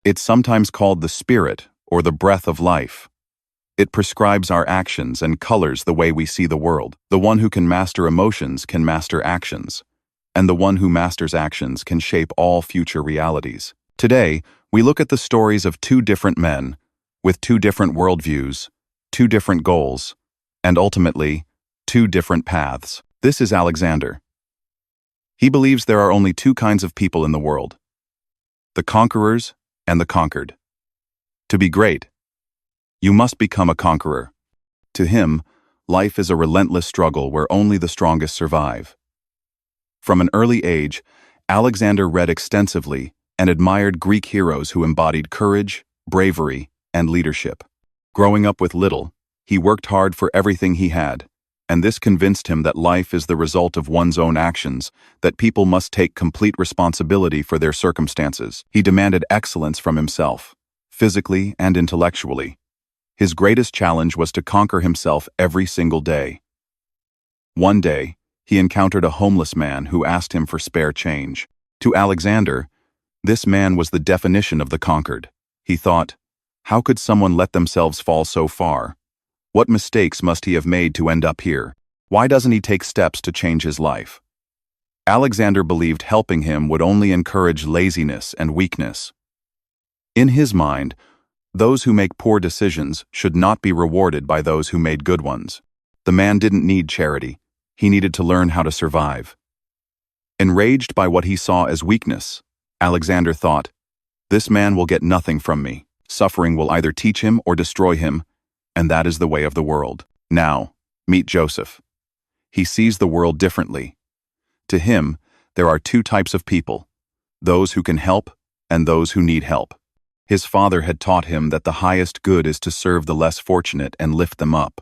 It's sometimes called the spirit or the breath of life. It prescribes our actions and colors the way we see the world. The one who can master emotions can master actions, and the one who masters actions can shape all future realities. Today, we look at the stories of two different men, with two different worldviews, two different goals, and ultimately, two different paths. This is Alexander. He believes there are only two kinds of people in the world: the conquerors and the conquered. To be great, you must become a conqueror. To him, life is a relentless struggle where only the strongest survive. From an early age, Alexander read extensively and admired Greek heroes who embodied courage, bravery, and leadership. Growing up with little, he worked hard for everything he had, and this convinced him that life is the result of one's own actions, that people must take complete responsibility for their circumstances. He demanded excellence from himself, physically and intellectually. His greatest challenge was to conquer himself every single day. One day, he encountered a homeless man who asked him for spare change. To Alexander, this man was the definition of the conquered. He thought, how could someone let themselves fall so far? What mistakes must he have made to end up here? Why doesn't he take steps to change his life? Alexander believed helping him would only encourage laziness and weakness. In his mind, those who make poor decisions should not be rewarded by those who made good ones. The man didn't need charity. He needed to learn how to survive. Enraged by what he saw as weakness, Alexander thought, this man will get nothing from me. Suffering will either teach him or destroy him, and that is the way of the world. Now, meet Joseph. He sees the world differently. To him, there are two types of people: those who can help and those who need help. His father had taught him that the highest good is to serve the less fortunate and lift them up.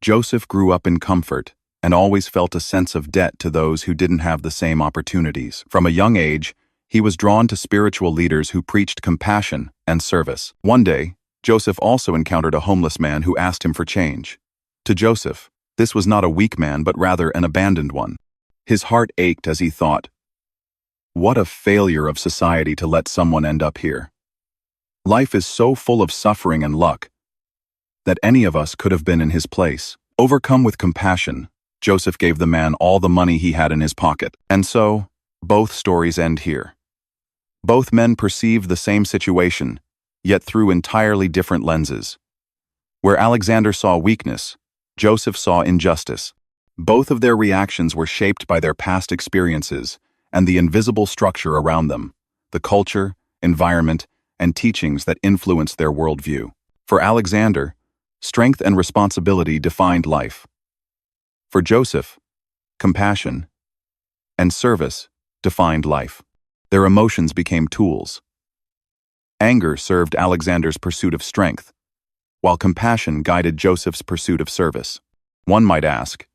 Joseph grew up in comfort and always felt a sense of debt to those who didn't have the same opportunities. From a young age, he was drawn to spiritual leaders who preached compassion and service. One day, Joseph also encountered a homeless man who asked him for change. To Joseph, this was not a weak man but rather an abandoned one. His heart ached as he thought, what a failure of society to let someone end up here. Life is so full of suffering and luck that any of us could have been in his place. Overcome with compassion, Joseph gave the man all the money he had in his pocket. And so, both stories end here. Both men perceived the same situation, yet through entirely different lenses. Where Alexander saw weakness, Joseph saw injustice. Both of their reactions were shaped by their past experiences and the invisible structure around them, the culture, environment, and teachings that influenced their worldview. For Alexander, strength and responsibility defined life. For Joseph, compassion and service defined life. Their emotions became tools. Anger served Alexander's pursuit of strength, while compassion guided Joseph's pursuit of service. One might ask,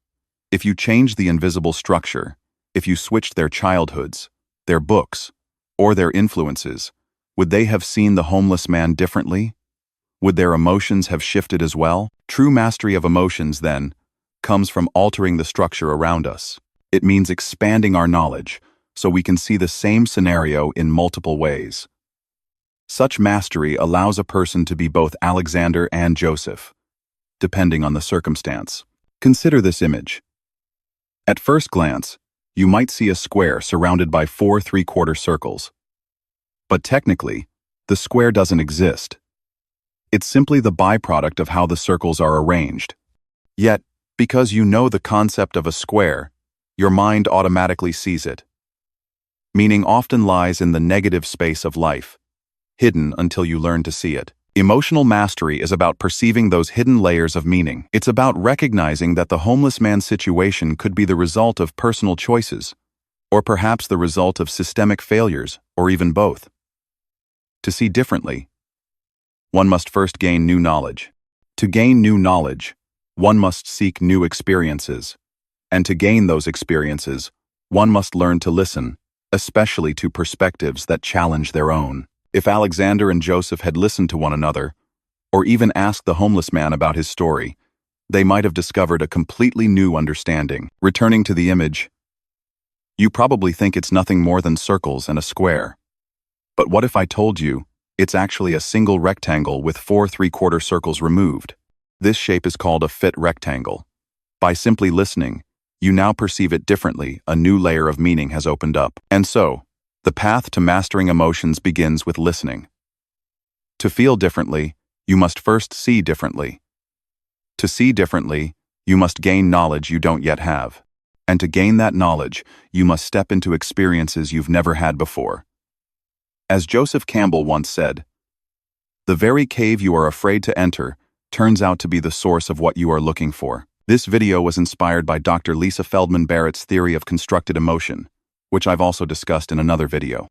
if you changed the invisible structure, if you switched their childhoods, their books, or their influences, would they have seen the homeless man differently? Would their emotions have shifted as well? True mastery of emotions, then, comes from altering the structure around us. It means expanding our knowledge so we can see the same scenario in multiple ways. Such mastery allows a person to be both Alexander and Joseph, depending on the circumstance. Consider this image. At first glance, you might see a square surrounded by 4 3/4 circles. But technically, the square doesn't exist. It's simply the byproduct of how the circles are arranged. Yet, because you know the concept of a square, your mind automatically sees it. Meaning often lies in the negative space of life, hidden until you learn to see it. Emotional mastery is about perceiving those hidden layers of meaning. It's about recognizing that the homeless man's situation could be the result of personal choices, or perhaps the result of systemic failures, or even both. To see differently, one must first gain new knowledge. To gain new knowledge, one must seek new experiences. And to gain those experiences, one must learn to listen, especially to perspectives that challenge their own. If Alexander and Joseph had listened to one another, or even asked the homeless man about his story, they might have discovered a completely new understanding. Returning to the image, you probably think it's nothing more than circles and a square. But what if I told you it's actually a single rectangle with 4 3/4 circles removed? This shape is called a fit rectangle. By simply listening, you now perceive it differently. A new layer of meaning has opened up. And so, the path to mastering emotions begins with listening. To feel differently, you must first see differently. To see differently, you must gain knowledge you don't yet have. And to gain that knowledge, you must step into experiences you've never had before. As Joseph Campbell once said, "The very cave you are afraid to enter turns out to be the source of what you are looking for." This video was inspired by Dr. Lisa Feldman Barrett's theory of constructed emotion, which I've also discussed in another video.